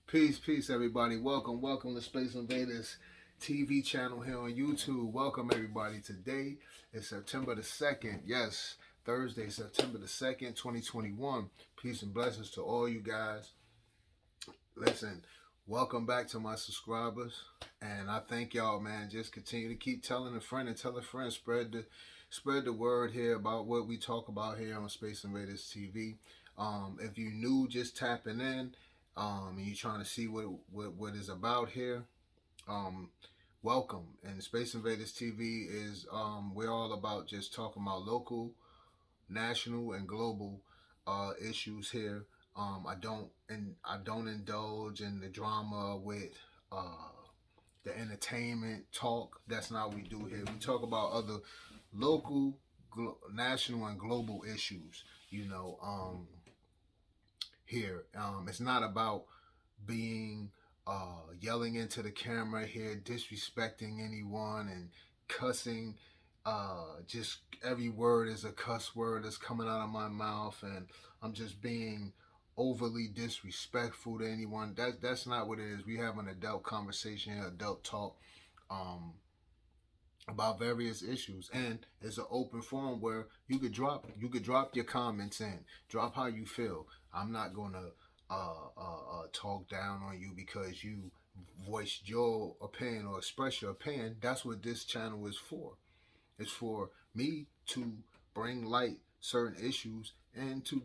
Peace, peace, everybody. Welcome to Space Invaders TV channel here on YouTube. Welcome, everybody. Today is September the 2nd. Yes, Thursday, September the 2nd, 2021. Peace and blessings to all you guys. Listen, welcome back to my subscribers. And I thank y'all, man. Just continue to keep telling a friend and tell a friend. Spread the word here about what we talk about here on Space Invaders TV. If you new, just tapping in, and you're trying to see what is about here, um, welcome. And Space Invaders TV is we're all about just talking about local, national, and global issues here. I don't indulge in the drama with the entertainment talk. That's not what we do here. We talk about other local, national, and global issues. You know, here. It's not about being yelling into the camera here, disrespecting anyone and cussing. Just every word is a cuss word that's coming out of my mouth, and I'm just being overly disrespectful to anyone. That's not what it is. We have an adult conversation, adult talk. Um, about various issues, and it's an open forum where you could drop your comments in, drop how you feel. I'm not gonna talk down on you because you voiced your opinion or express your opinion. That's what this channel is for. It's for me to bring light certain issues and to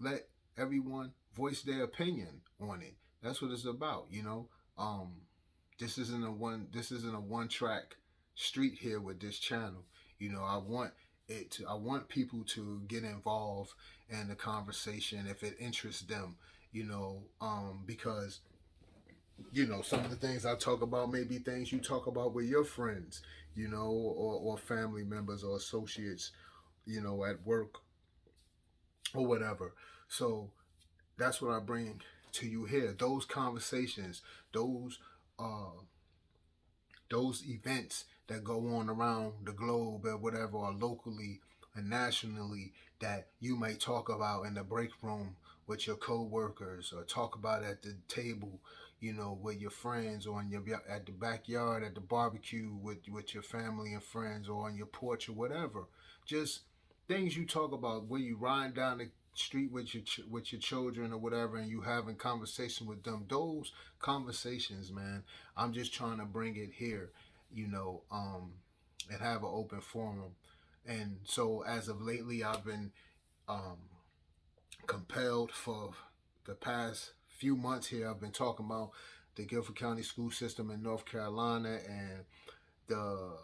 let everyone voice their opinion on it. That's what it's about, you know. Um, this isn't a one track street here with this channel. You know, I want people to get involved in the conversation if it interests them, because some of the things I talk about may be things you talk about with your friends, or family members or associates, at work or whatever. So that's what I bring to you here. Those conversations, those uh, those events that go on around the globe or whatever, or locally and nationally, that you may talk about in the break room with your co-workers, or talk about at the table, with your friends, or at the backyard at the barbecue with your family and friends, or on your porch or whatever. Just things you talk about when you ride down the street with your children or whatever, and you having conversation with them. Those conversations, man, I'm just trying to bring it here, and have an open forum. And so as of lately, I've been um, compelled for the past few months here. I've been talking about the Guilford County school system in North Carolina, and the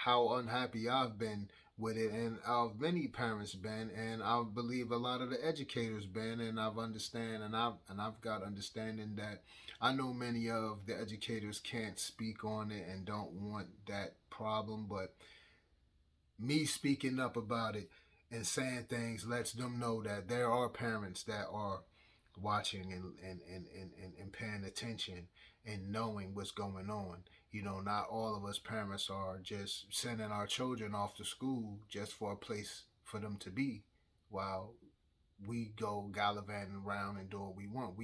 how unhappy I've been with it, and how many parents been, and I believe a lot of the educators been, and I've got understanding that I know many of the educators can't speak on it and don't want that problem, but me speaking up about it and saying things lets them know that there are parents that are watching and paying attention and knowing what's going on. Not all of us parents are just sending our children off to school just for a place for them to be while we go gallivanting around and do what we want.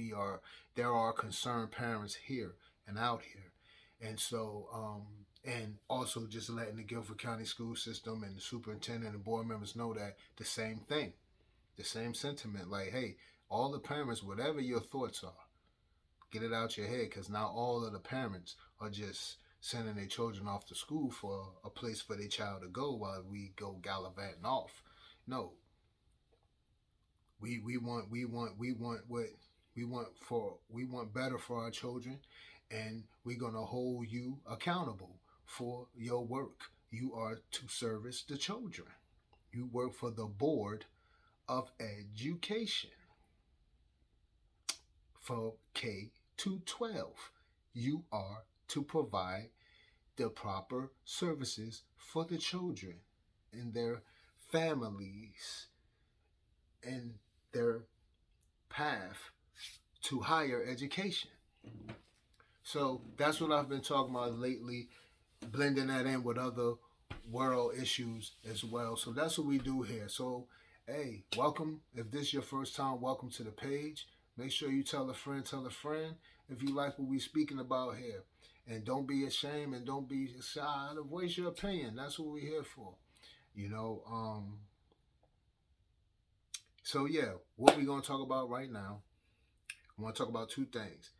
There are concerned parents here and out here. And so, and also just letting the Guilford County school system and the superintendent and board members know that the same thing, the same sentiment. Like, hey, all the parents, whatever your thoughts are, get it out your head, because now all of the parents are just sending their children off to school for a place for their child to go while we go gallivanting off. No, we want better for our children, and we're gonna hold you accountable for your work. You are to service the children. You work for the Board of Education for K to 12. You are to provide the proper services for the children and their families and their path to higher education. So that's what I've been talking about lately, blending that in with other world issues as well. So that's what we do here. So, hey, welcome. If this is your first time, welcome to the page. Make sure you tell a friend if you like what we speaking about here. And don't be ashamed and don't be shy to voice your opinion. That's what we're here for. You know, so yeah, what we gonna talk about right now? I want to talk about two things.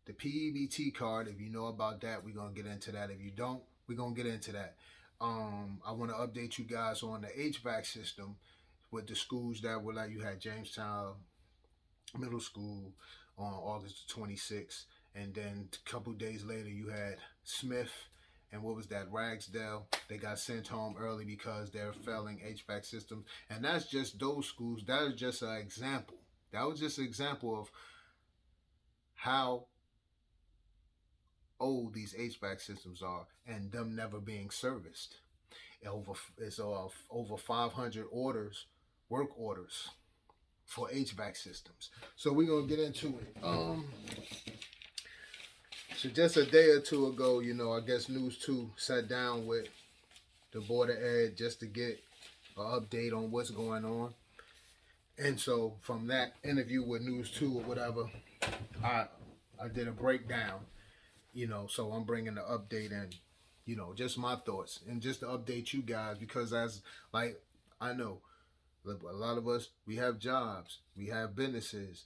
The P-EBT card, if you know about that, we're gonna get into that. If you don't, we're gonna get into that. I want to update you guys on the HVAC system with the schools that were like you had Jamestown Middle School on August 26th, and then a couple days later you had Smith and what was that, Ragsdale. They got sent home early because they're failing HVAC systems, and that's just those schools. That is just an example. That was just an example of how old these HVAC systems are and them never being serviced. It's over 500 orders, work orders for HVAC systems. So we're gonna get into it. So just a day or two ago, I guess News 2 sat down with the Board of Ed just to get an update on what's going on. And so from that interview with News 2 or whatever, I did a breakdown, so I'm bringing the update and, just my thoughts and just to update you guys because I know a lot of us, we have jobs, we have businesses,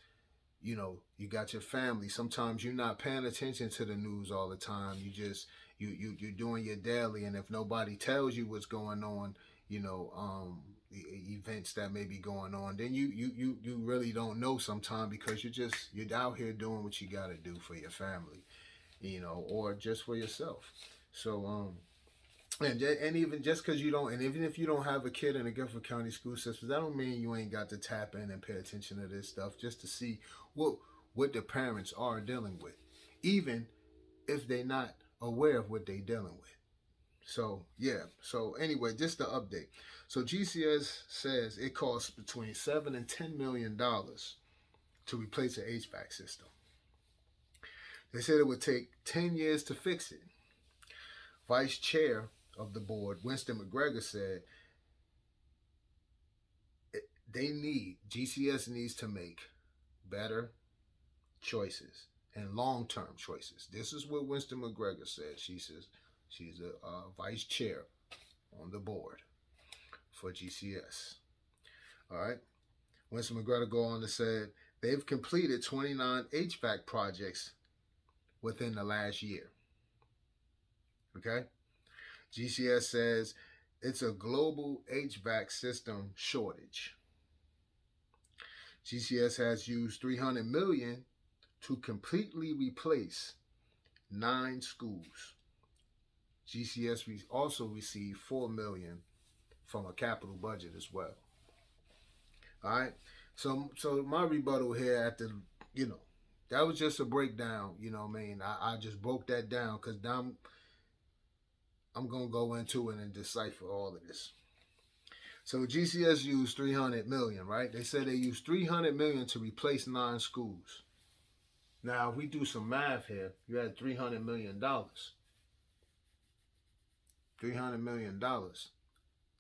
you got your family. Sometimes you're not paying attention to the news all the time. You're doing your daily, and if nobody tells you what's going on, the events that may be going on, then you really don't know sometimes because you're out here doing what you got to do for your family, or just for yourself. So and even just because you don't, and even if you don't have a kid in the Guilford County school system, that don't mean you ain't got to tap in and pay attention to this stuff just to see what the parents are dealing with, even if they're not aware of what they're dealing with. So yeah. So anyway, just the update. So GCS says it costs between $7 and $10 million to replace the HVAC system. They said it would take 10 years to fix it. Vice Chair of the board, Winston McGregor, said GCS needs to make better choices and long-term choices. This is what Winston McGregor said. She says she's a vice chair on the board for GCS. All right. Winston McGregor go on to say they've completed 29 HVAC projects within the last year. Okay. GCS says it's a global HVAC system shortage. GCS has used $300 million to completely replace 9 schools. GCS also received $4 million from a capital budget as well. All right. So my rebuttal here after, that was just a breakdown. I just broke that down because I'm going to go into it and decipher all of this. So GCS used $300 million, right? They said they used $300 million to replace 9 schools. Now, if we do some math here, you had $300 million. $300 million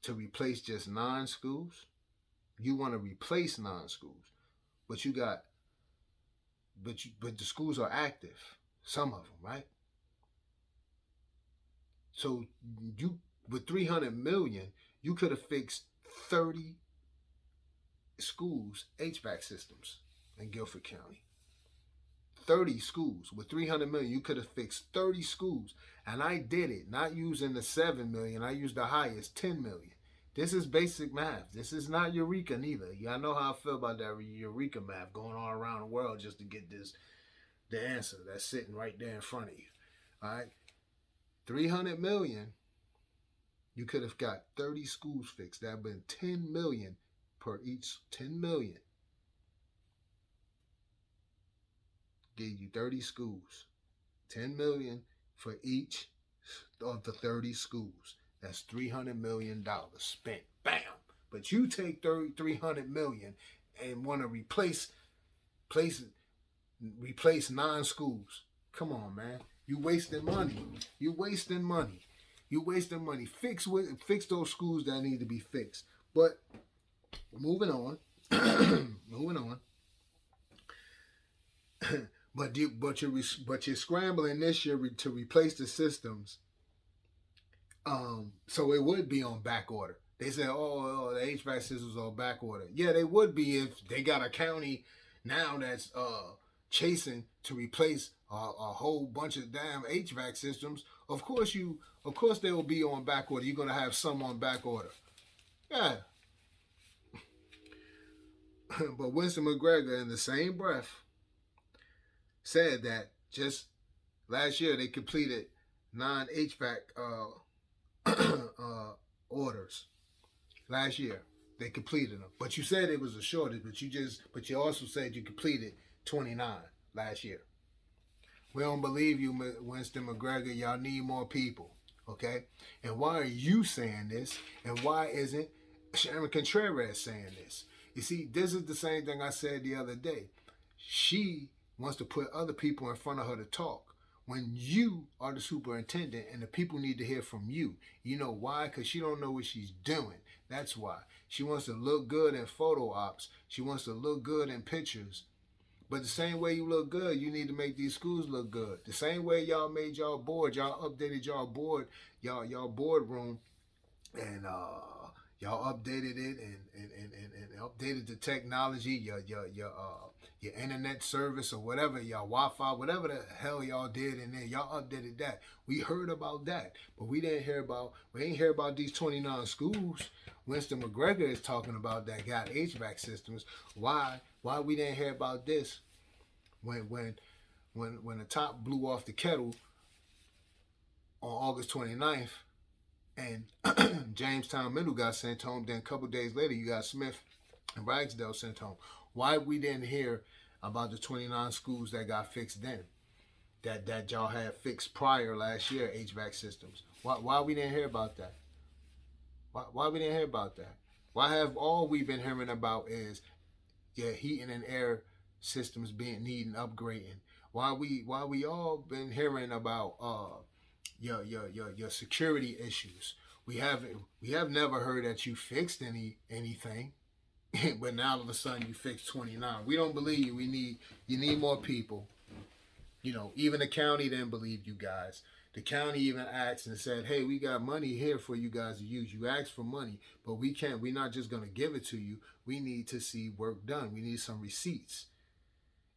to replace just 9 schools. You want to replace 9 schools, but but the schools are active, some of them, right? So with $300 million, you could have fixed 30 schools HVAC systems in Guilford County. 30 schools with $300 million, you could have fixed 30 schools, and I did it not using the $7 million. I used the highest, $10 million. This is basic math. This is not Eureka neither. Y'all know how I feel about that Eureka math going all around the world just to get the answer that's sitting right there in front of you. All right, $300 million. You could have got 30 schools fixed. That would have been $10 million per each. $10 million. Gave you 30 schools. $10 million for each of the 30 schools. That's $300 million spent. Bam! But you take $300 million and want to replace 9 schools. Come on, man. You wasting money. You wasting money. Fix those schools that need to be fixed. But moving on. you're scrambling this year to replace the systems. So it would be on back order. They say, oh, the HVAC systems are on back order. Yeah, they would be if they got a county now that's chasing to replace a whole bunch of damn HVAC systems. Of course, they will be on back order. You're gonna have some on back order. Yeah, but Winston McGregor, in the same breath, said that just last year they completed 9 HVAC orders. Last year they completed them, but you said it was a shortage. But you also said you completed 29 last year. We don't believe you, Winston McGregor. Y'all need more people, okay? And why are you saying this? And why isn't Sharon Contreras saying this? You see, this is the same thing I said the other day. She wants to put other people in front of her to talk when you are the superintendent and the people need to hear from you. You know why? Because she don't know what she's doing. That's why. She wants to look good in photo ops. She wants to look good in pictures. But the same way you look good, you need to make these schools look good. The same way y'all made y'all board, y'all updated y'all board, y'all boardroom, and y'all updated it and updated the technology, your internet service or whatever, y'all Wi-Fi, whatever the hell y'all did in there, y'all updated that. We heard about that, but we ain't hear about these 29 schools Winston McGregor is talking about that got HVAC systems. Why we didn't hear about this when the top blew off the kettle on August 29th and Jamestown Middle got sent home. Then a couple days later, you got Smith and Ragsdale sent home. Why we didn't hear about the 29 schools that got fixed then, that y'all had fixed prior last year, HVAC systems? Why we didn't hear about that? Why we didn't hear about that? Why have all we've been hearing about is heating and air systems needing upgrading? Why we all been hearing about your security issues? We have never heard that you fixed anything, but now all of a sudden you fixed 29. We don't believe you. You need more people. You know, even the county didn't believe you guys. The county even asked and said, hey, we got money here for you guys to use. You asked for money, but we're not just going to give it to you. We need to see work done. We need some receipts.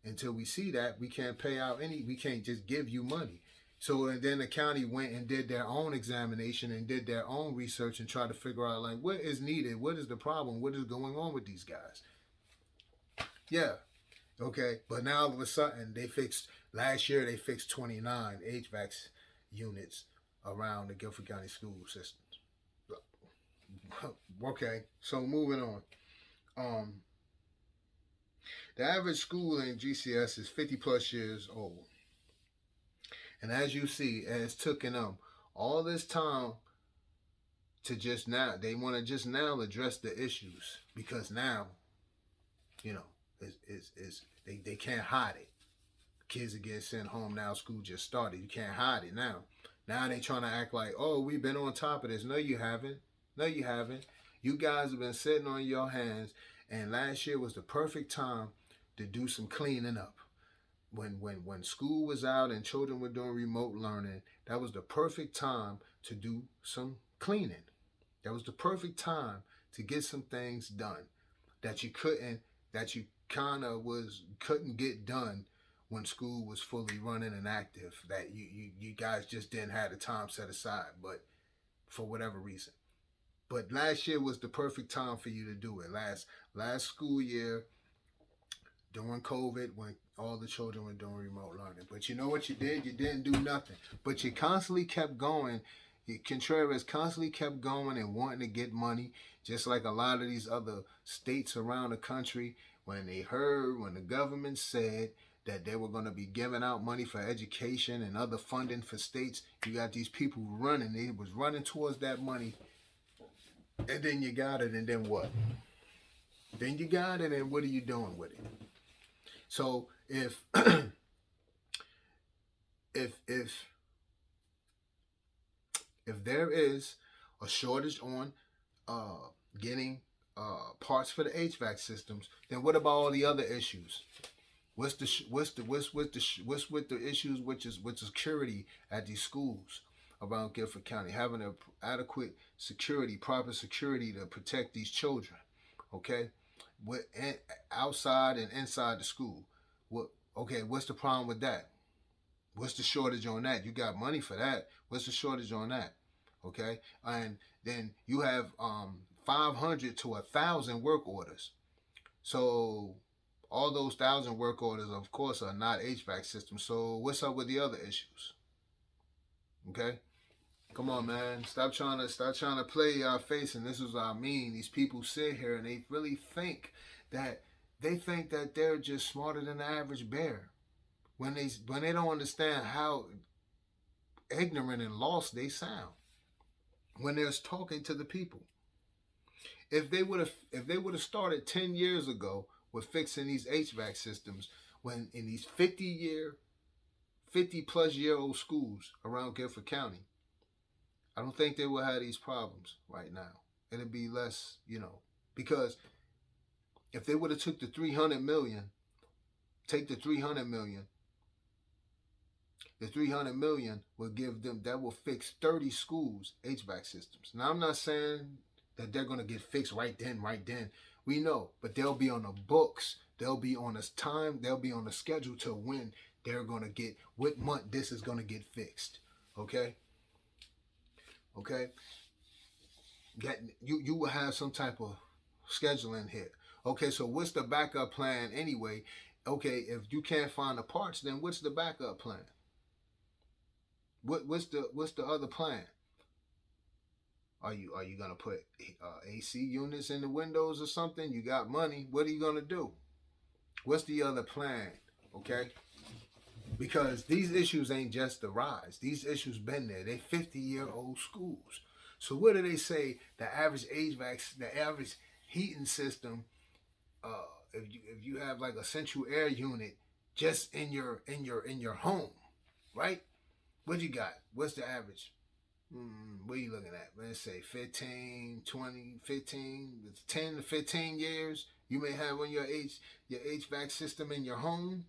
Until we see that, we can't we can't just give you money. So and then the county went and did their own examination and did their own research and tried to figure out, like, what is needed? What is the problem? What is going on with these guys? Yeah. Okay. But now all of a sudden last year they fixed 29 HVAC units around the Guilford County school systems. Okay, so moving on. The average school in GCS is 50 plus years old. And as you see, it's taken them all this time to just now, they want to just now address the issues because now, you know, they can't hide it. Kids are getting sent home now. School just started. You can't hide it now. Now they trying to act like, oh, we've been on top of this. No, you haven't. No, you haven't. You guys have been sitting on your hands. And last year was the perfect time to do some cleaning up. When school was out and children were doing remote learning, that was the perfect time to do some cleaning. That was the perfect time to get some things done that you couldn't get done when school was fully running and active, that you guys just didn't have the time set aside, but for whatever reason. But last year was the perfect time for you to do it. Last school year, during COVID, when all the children were doing remote learning. But you know what you did? You didn't do nothing. But you constantly kept going. Contreras constantly kept going and wanting to get money, just like a lot of these other states around the country. When the government said that they were going to be giving out money for education and other funding for states, you got these people running. They was running towards that money. And then you got it, and then what? Then you got it, and what are you doing with it? So if there is a shortage on getting parts for the HVAC systems, then what about all the other issues? What's with the issues which is with security at these schools around Guilford County, having a adequate security, proper security to protect these children, okay? What outside and inside the school? What okay? What's the problem with that? What's the shortage on that? You got money for that. What's the shortage on that? Okay, and then you have 500 to 1,000 work orders. So all those 1,000 work orders, of course, are not HVAC systems. So what's up with the other issues? Okay, come on, man. Stop trying to play our face. And this is what I mean. These people sit here and they really that think that they're just smarter than the average bear when they don't understand how ignorant and lost they sound when they're talking to the people. If they would have started 10 years ago with fixing these HVAC systems, when in these 50 plus year old schools around Guilford County, I don't think they would have these problems right now. It'd be less, because if they would have took the 300 million, take the 300 million, the 300 million will give them, that will fix 30 schools HVAC systems. Now I'm not saying that they're going to get fixed right then. We know, but they'll be on the books. They'll be on this time. They'll be on the schedule to when they're going to get, what month this is going to get fixed. Okay. That you will have some type of scheduling here. Okay, so what's the backup plan anyway? Okay, if you can't find the parts, then what's the backup plan? What's the other plan? Are you gonna put AC units in the windows or something? You got money. What are you gonna do? What's the other plan? Okay, because these issues ain't just the rise. These issues been there. They 50-year-old schools. So what do they say? The average the average heating system. If you have like a central air unit just in your home, right? What you got? What's the average? What are you looking at? Let's say 15, 20, 15, 10 to 15 years. You may have on your HVAC system in your home,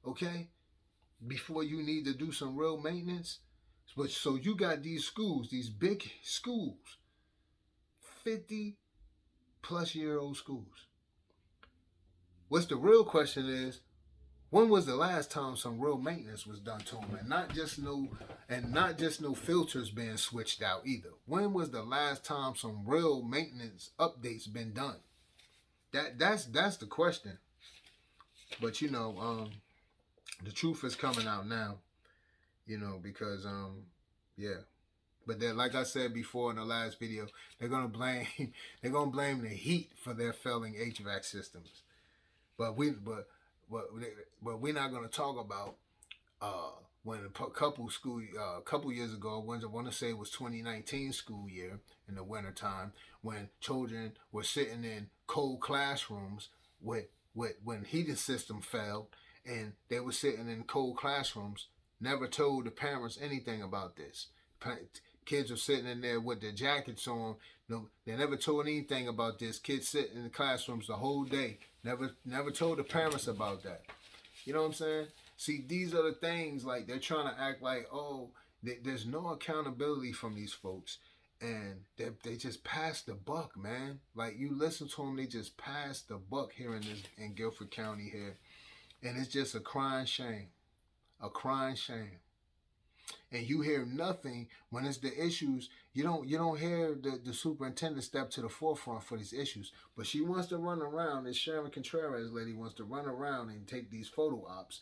okay? Before you need to do some real maintenance. But so you got these schools, these big schools, 50-plus-year-old schools. What's the real question is, when was the last time some real maintenance was done to them, and not just no filters being switched out either? When was the last time some real maintenance updates been done? That's the question. But the truth is coming out now. Because yeah. But then, like I said before in the last video, they're gonna blame the heat for their failing HVAC systems. But we're not gonna talk about when a couple years ago, I want to say it was 2019 school year in the wintertime, when children were sitting in cold classrooms when heating system failed, and they were sitting in cold classrooms. Never told the parents anything about this. Kids were sitting in there with their jackets on. No, they never told anything about this. Kids sitting in the classrooms the whole day. Never told the parents about that. You know what I'm saying? See, these are the things, like, they're trying to act like, oh, there's no accountability from these folks. And they just pass the buck, man. Like, you listen to them, they just pass the buck here in Guilford County here. And it's just a crying shame. A crying shame. And you hear nothing when it's the issues. You don't hear the superintendent step to the forefront for these issues. But she wants to run around. This Sharon Contreras lady wants to run around and take these photo ops.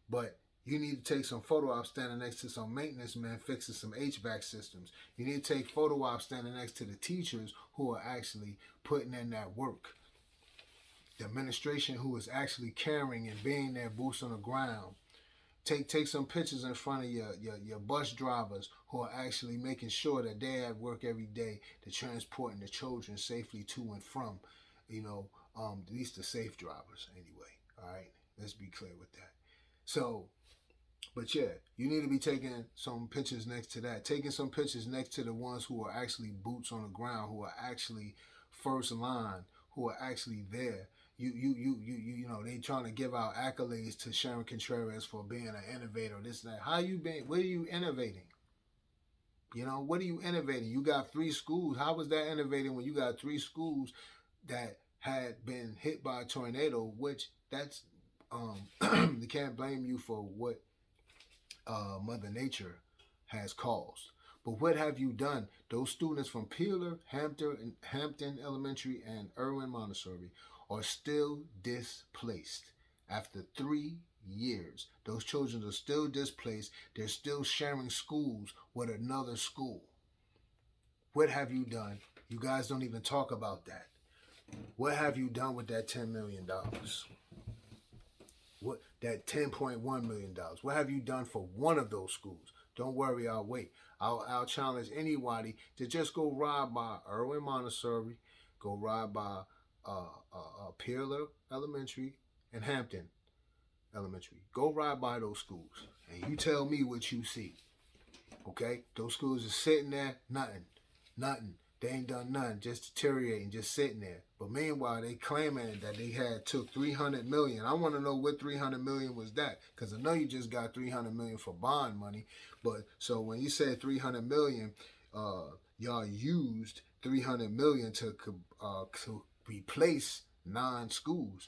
But you need to take some photo ops standing next to some maintenance men fixing some HVAC systems. You need to take photo ops standing next to the teachers who are actually putting in that work. The administration who is actually caring and being there, boots on the ground. Take some pictures in front of your bus drivers who are actually making sure that they're at work every day to transporting the children safely to and from, at least the safe drivers anyway. All right, let's be clear with that. So, but yeah, you need to be taking some pictures next to that. Taking some pictures next to the ones who are actually boots on the ground, who are actually first line, who are actually there. you know, they trying to give out accolades to Sharon Contreras for being an innovator, this and that. How you been? What are you innovating? You know, what are you innovating? You got three schools. How was that innovating when you got three schools that had been hit by a tornado? Which that's they can't blame you for what Mother Nature has caused. But what have you done? Those students from Peeler, Hampton Elementary, and Irwin Montessori are still displaced after 3 years. Those children are still displaced. They're still sharing schools with another school. What have you done? You guys don't even talk about that. What have you done with that $10 million? What that $10.1 million? What have you done for one of those schools? Don't worry, I'll wait. I'll challenge anybody to just go ride by Irwin Montessori, go ride by Peeler Elementary and Hampton Elementary. Go ride by those schools, and you tell me what you see. Okay, those schools are sitting there, nothing. They ain't done nothing, just deteriorating, just sitting there. But meanwhile, they claiming that they had took $300 million. I want to know what $300 million was that, because I know you just got $300 million for bond money. But so when you said $300 million, y'all used $300 million to replace 9 schools.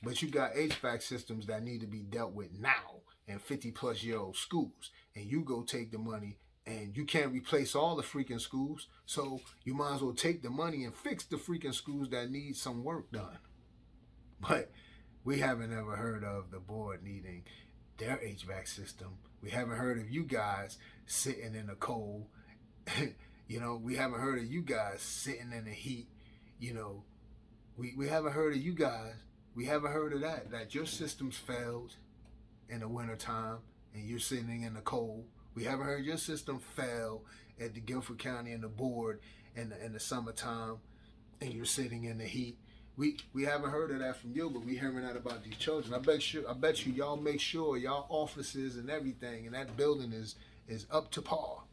But you got HVAC systems that need to be dealt with now in 50-plus-year-old schools, and you go take the money. And you can't replace all the freaking schools, so you might as well take the money and fix the freaking schools that need some work done. But we haven't ever heard of the board needing their HVAC system. We haven't heard of you guys sitting in the cold. You know, we haven't heard of you guys sitting in the heat. You know, we haven't heard of you guys. We haven't heard of that your systems failed in the wintertime and you're sitting in the cold. We haven't heard your system fail at the Guilford County and the board in the summertime, and you're sitting in the heat. We haven't heard of that from you, but we hearing that about these children. I bet you y'all make sure y'all offices and everything and that building is up to par.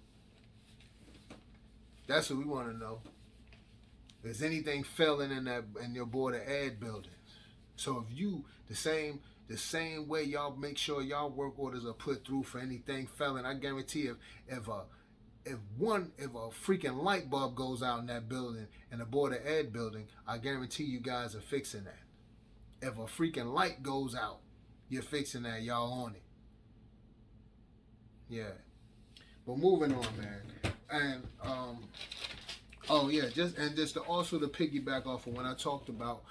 That's what we want to know. Is anything failing in your board of ed buildings? So if you the same way y'all make sure y'all work orders are put through for anything failing, I guarantee if a freaking light bulb goes out in that building, in the board of ed building, I guarantee you guys are fixing that. If a freaking light goes out, you're fixing that. Y'all on it. Yeah. But moving on, man. And oh yeah, just to also to piggyback off of when I talked about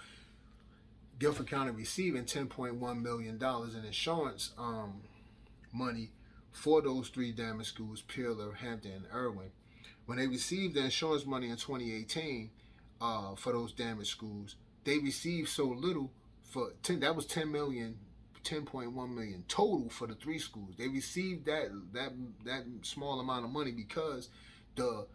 Guilford County receiving $10.1 million in insurance money for those 3 damaged schools, Peeler, Hampton, and Irwin. When they received the insurance money in 2018 for those damaged schools, they received so little that was $10.1 million total for the 3 schools. They received that small amount of money because the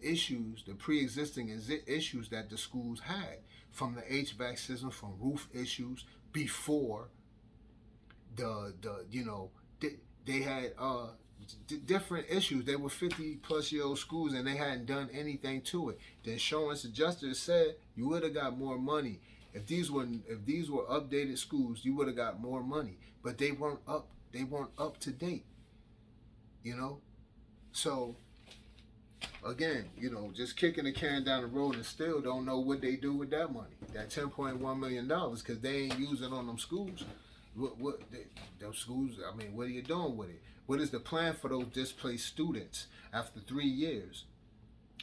issues, the pre-existing issues that the schools had, from the HVAC system, from roof issues before they had different issues. They were 50-plus-year-old schools and they hadn't done anything to it. The insurance adjuster said you would have got more money if these were updated schools. You would have got more money, but they weren't up. They weren't up to date. You know, so. Again, just kicking the can down the road and still don't know what they do with that money, that $10.1 million, because they ain't using on them schools. Those schools, I mean, what are you doing with it? What is the plan for those displaced students after 3 years?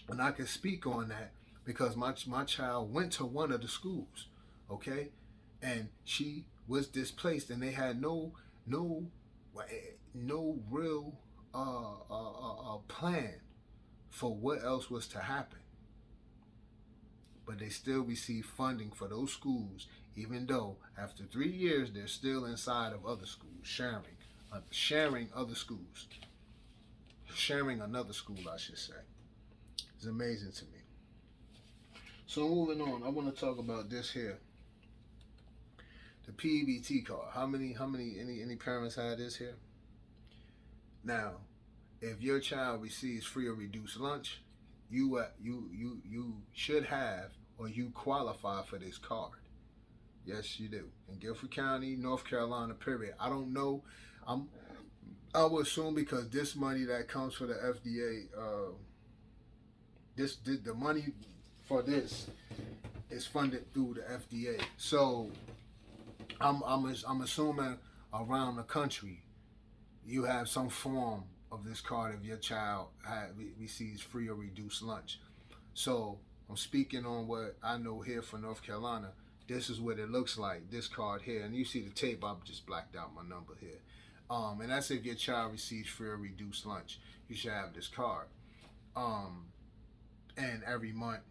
And I can speak on that because my child went to one of the schools, okay? And she was displaced and they had no real plan for what else was to happen. But they still receive funding for those schools, even though after 3 years they're still inside of other schools, sharing other schools, sharing another school, I should say. It's amazing to me. So moving on, I want to talk about this here, the P-EBT card. Any parents had this here? Now, if your child receives free or reduced lunch, you should have or you qualify for this card. Yes, you do. In Guilford County, North Carolina, period. I don't know. I'm I would assume because this money that comes for the FDA, the money for this is funded through the FDA. So I'm assuming around the country you have some form of this card if your child receives free or reduced lunch. So I'm speaking on what I know here for North Carolina. This is what it looks like. This card here, and you see the tape. I've just blacked out my number here. And that's if your child receives free or reduced lunch. You should have this card. Um, and every month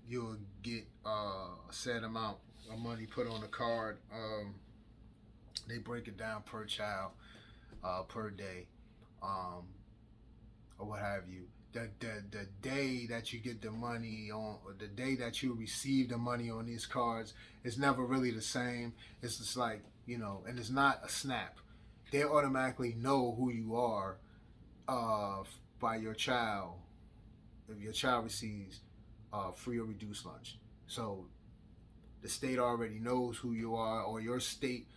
you'll get a set amount of money put on the card. They break it down per child, per day, um, or what have you. The day that you get the money on, or the day that you receive the money on these cards, is never really the same. It's just like, and it's not a snap. They automatically know who you are uh, by your child if your child receives free or reduced lunch. So the state already knows who you are, or your state,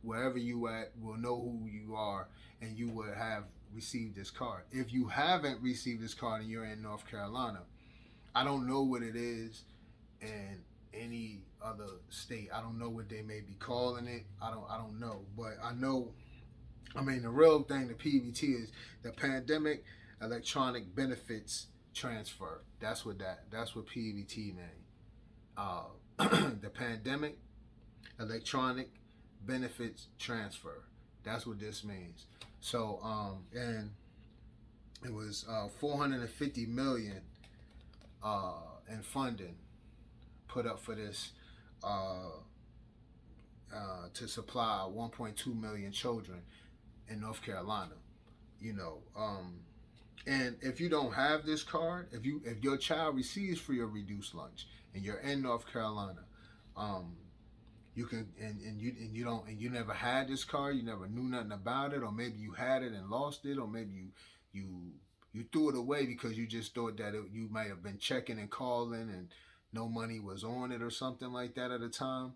wherever you at, will know who you are, and you would have received this card. If you haven't received this card and you're in North Carolina, I don't know what it is in any other state. I don't know what they may be calling it. I don't know, but I know. I mean, the real thing, the P-EBT, is the Pandemic Electronic Benefits Transfer. That's what P-EBT means. The Pandemic Electronic Benefits Transfer. That's what this means. So, and it was 450 million in funding put up for this to supply 1.2 million children in North Carolina. You know, and if you don't have this card, if your child receives free or reduced lunch and you're in North Carolina, um, you can and you never had this card, you never knew nothing about it, or maybe you had it and lost it, or maybe you you threw it away because you just thought that you might have been checking and calling and no money was on it or something like that at the time,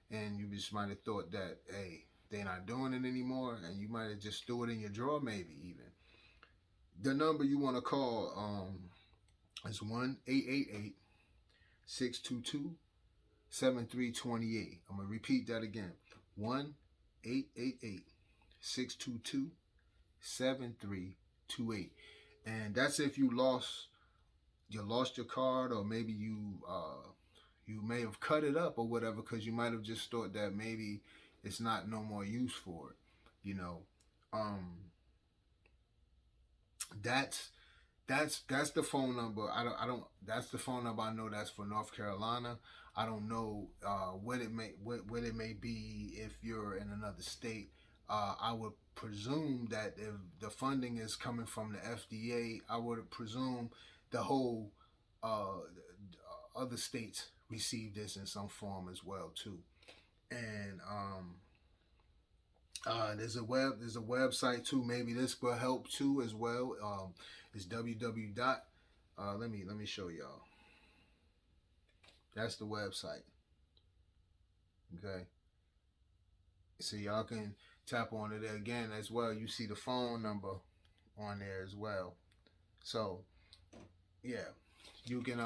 and you just might have thought that, hey, they're not doing it anymore, and you might have just threw it in your drawer, maybe even. The number you want to call is 1-888-622-7328. I'm gonna repeat that again. 1-888-622-7328. And that's if you lost your card, or maybe you may have cut it up or whatever, because you might have just thought that maybe it's not no more use for it. You know, um, that's that's the phone number. I don't. That's the phone number I know. That's for North Carolina. I don't know what it may be if you're in another state. I would presume that if the funding is coming from the FDA, I would presume the whole other states receive this in some form as well too. And there's a website too. Maybe this will help too as well. It's www dot. Let me show y'all. That's the website. Okay, so y'all can tap on it again as well. You see the phone number on there as well. So yeah, you can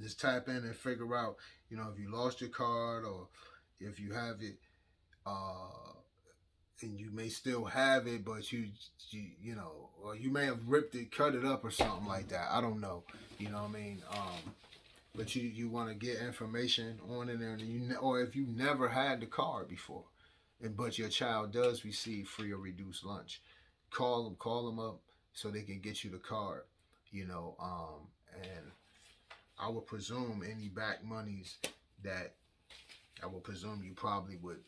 just tap in and figure out, if you lost your card, or if you have it, uh, and you may still have it, but or you may have ripped it, cut it up, or something like that. I don't know. You know what I mean? But you want to get information on it, and or if you never had the card before, but your child does receive free or reduced lunch, call them up so they can get you the card. And I would presume any back monies that I would presume you probably would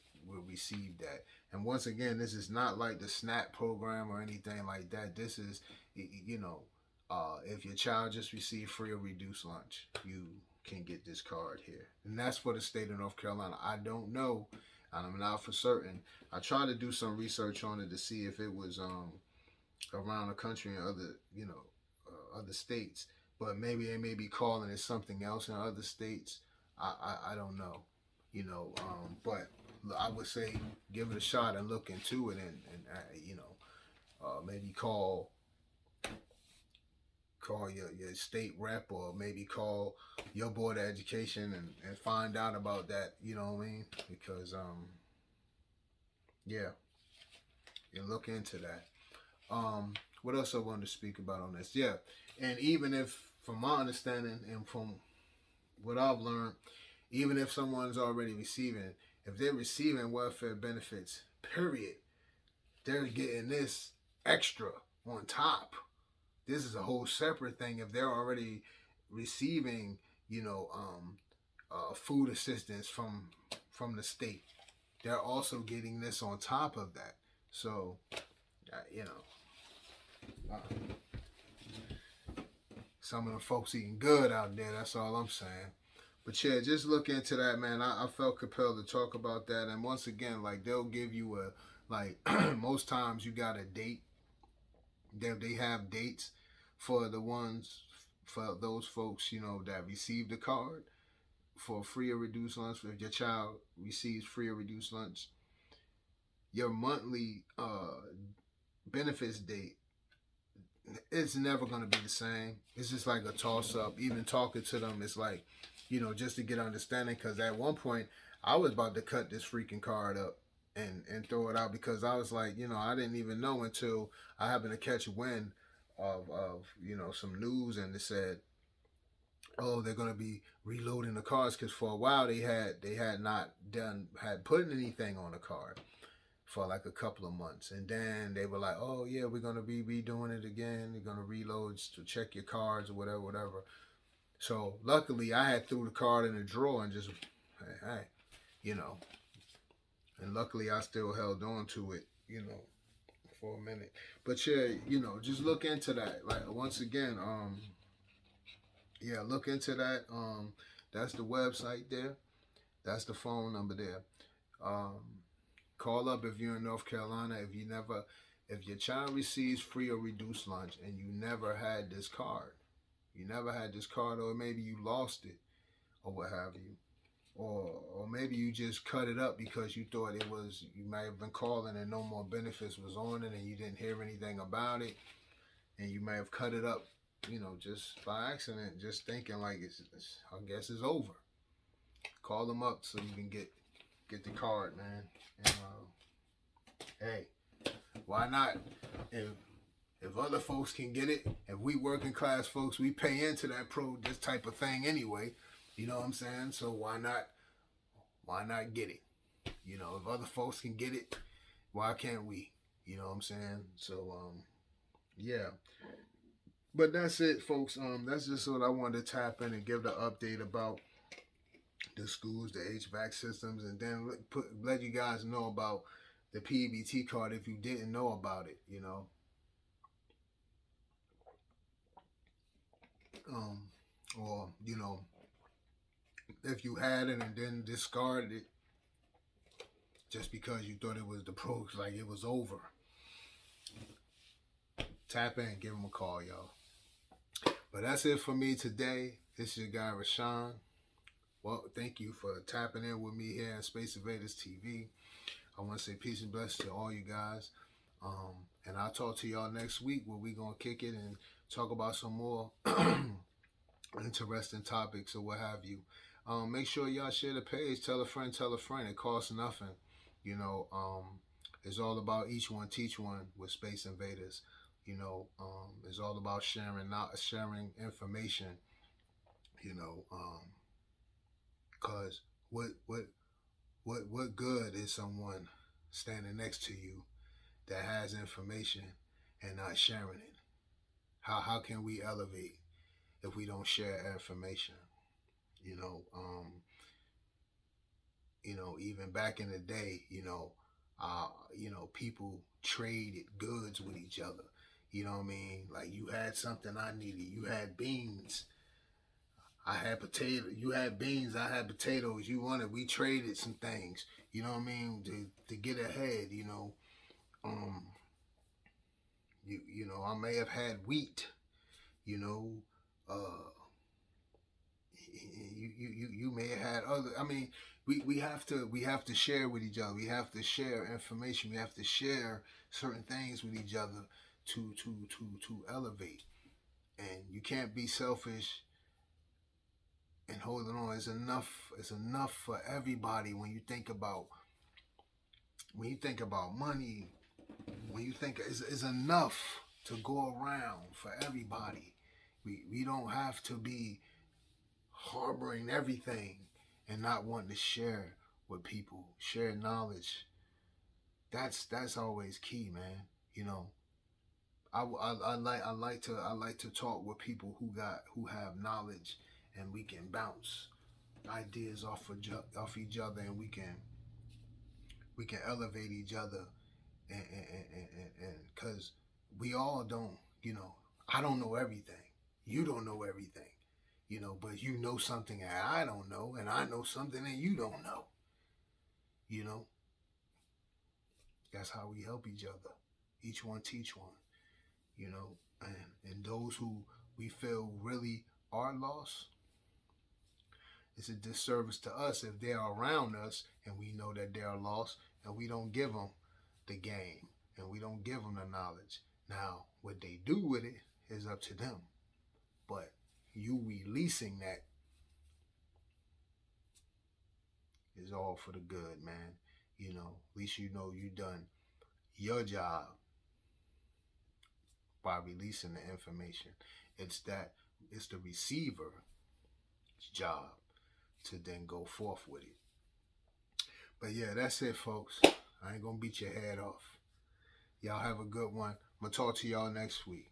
receive that. And once again, this is not like the SNAP program or anything like that. This is, if your child just received free or reduced lunch, you can get this card here. And that's for the state of North Carolina. I don't know, and I'm not for certain. I tried to do some research on it to see if it was around the country and other states. but maybe they may be calling it something else in other states. I don't know, but I would say give it a shot and look into it, and maybe call your state rep, or maybe call your board of education and find out about that. You know what I mean? Because yeah, and look into that. What else I wanted to speak about on this? Yeah, and even if, from my understanding and from what I've learned, even if someone's already receiving, if they're receiving welfare benefits, period, they're getting this extra on top. This is a whole separate thing. If they're already receiving, food assistance from the state, they're also getting this on top of that. So, uh, some of the folks eating good out there. That's all I'm saying. But yeah, just look into that, man. I felt compelled to talk about that. And once again, like, they'll give you a, like, most times you got a date. They have dates for the ones, for those folks, that receive the card for free or reduced lunch. If your child receives free or reduced lunch, your monthly benefits date, it's never going to be the same. It's just like a toss up. Even talking to them, it's like, just to get understanding. Because at one point, I was about to cut this freaking card up and throw it out, because I was like, I didn't even know until I happened to catch wind of some news, and it said, oh, they're going to be reloading the cards, because for a while they had not had put anything on the card for like a couple of months, and then they were like, oh yeah, we're going to be redoing it again. They're going to reload to check your cards or whatever. So luckily I had threw the card in the drawer and just, hey, you know and luckily I still held on to it, for a minute. But yeah, just look into that. Like, once again, yeah, look into that. That's the website there. That's the phone number there. Um, Call up if you're in North Carolina. If your child receives free or reduced lunch and you never had this card, or maybe you lost it, or what have you, or maybe you just cut it up because you thought it was, you may have been calling and no more benefits was on it, and you didn't hear anything about it, and you may have cut it up, just by accident, just thinking like I guess it's over. Call them up so you can get the card, man. And hey, why not? If other folks can get it, if we working class folks, we pay into this type of thing anyway. You know what I'm saying? So why not? Why not get it? If other folks can get it, why can't we? You know what I'm saying? So yeah. But that's it, folks. That's just what I wanted to tap in and give the update about the schools, the HVAC systems, and then let you guys know about the P-EBT card if you didn't know about it. Um, or if you had it and then discarded it just because you thought it was the pros, like it was over. Tap in, give them a call, y'all. But that's it for me today. This is your guy Rashawn. Well, thank you for tapping in with me here at Space Invaders TV. I want to say peace and blessings to all you guys. And I'll talk to y'all next week where we're going to kick it and talk about some more interesting topics or what have you. Make sure y'all share the page. Tell a friend, tell a friend. It costs nothing. It's all about each one, teach one with Space Invaders. It's all about sharing, not sharing information. Cause what good is someone standing next to you that has information and not sharing it? How can we elevate if we don't share information? You know, um, even back in the day, people traded goods with each other. You know what I mean? Like, you had something I needed. You had beans. I had potato. You had beans. I had potatoes. You wanted. We traded some things. You know what I mean? To get ahead. Um, I may have had wheat. You know, uh, you may have had other. I mean, we have to share with each other. We have to share information. We have to share certain things with each other to elevate. And you can't be selfish and holding on. It's enough. It's enough for everybody when you think about money. When you think it's enough to go around for everybody. We don't have to be harboring everything and not wanting to share with people, share knowledge. That's always key, man. You know, I like to talk with people who have knowledge, and we can bounce ideas off each other, and we can elevate each other, and because we all don't, I don't know everything, you don't know everything, but you know something that I don't know, and I know something that you don't know. You know, that's how we help each other. Each one teach one. And those who we feel really are lost, it's a disservice to us if they're around us and we know that they're lost and we don't give them the game and we don't give them the knowledge. Now, what they do with it is up to them. But you releasing that is all for the good, man. At least you know you done your job by releasing the information. It's the receiver's job to then go forth with it. But yeah, that's it, folks. I ain't gonna beat your head off. Y'all have a good one. I'm gonna talk to y'all next week.